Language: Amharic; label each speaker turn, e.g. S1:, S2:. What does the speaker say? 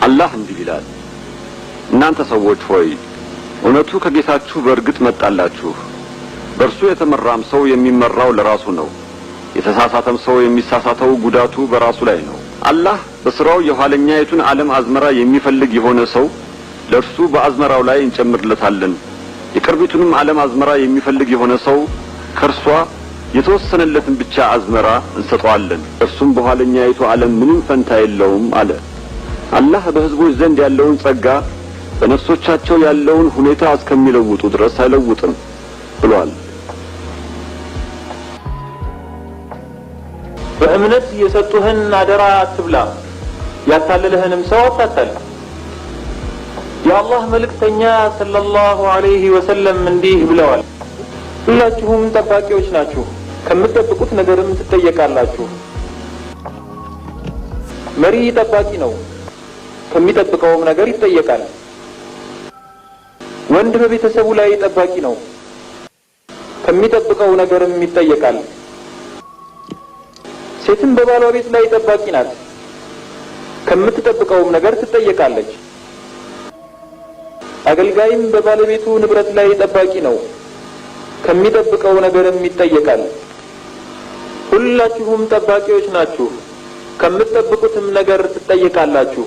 S1: አላህ እንዲህ ይላል እናንተ ሰዎች ሆይ እውነቱ ከጌታችሁ በእርግጥ መጣላችሁ በእርሱ የተመራም ሰው የሚመራው ለራሱ ነው የተሳሳተም ሰው የሚሳሳተው ጉዳቱ በራሱ ላይ ነው አላህ በስራው የኋለኛይቱን ዓለም አዝመራ የሚፈልግ የሆነ ሰው ለእርሱ በአዝመራው ላይ እንጨምርለታለን የቅርቢቱንም ዓለም አዝመራ የሚፈልግ የሆነ ሰው ከርሷ የተወሰነለትን ብቻ አዝመራ እንሰጠዋለን እርሱም በኋለኛይቱ ዓለም ምንም ፈንታ የለውም አለ አላህ በህዝቦች ዘንድ ያለውን ጸጋ በነፍሶቻቸው ያለውን ሁኔታ እስከሚለውጡ ድረስ አይለውጥም ብሏል
S2: በእምነት የሰጡህን አደራ አትብላ ያታለለህንም ሰው አታታል የአላህ መልእክተኛ ሰለላሁ ዐለይሂ ወሰለም እንዲህ ብለዋል ሁላችሁም ጠባቂዎች ናችሁ ከምትጠብቁት ነገርም ትጠየቃላችሁ መሪ ጠባቂ ነው ከሚጠብቀውም ነገር ይጠየቃል ወንድ በቤተሰቡ ላይ ጠባቂ ነው ከሚጠብቀው ነገርም ይጠየቃል ሴትም በባሏ ቤት ላይ ጠባቂ ናት ከምትጠብቀውም ነገር ትጠየቃለች አገልጋይም በባለቤቱ ንብረት ላይ ጠባቂ ነው ከሚጠብቀው ነገርም ይጠየቃል ሁላችሁም ጠባቂዎች ናችሁ ከምትጠብቁትም ነገር ትጠየቃላችሁ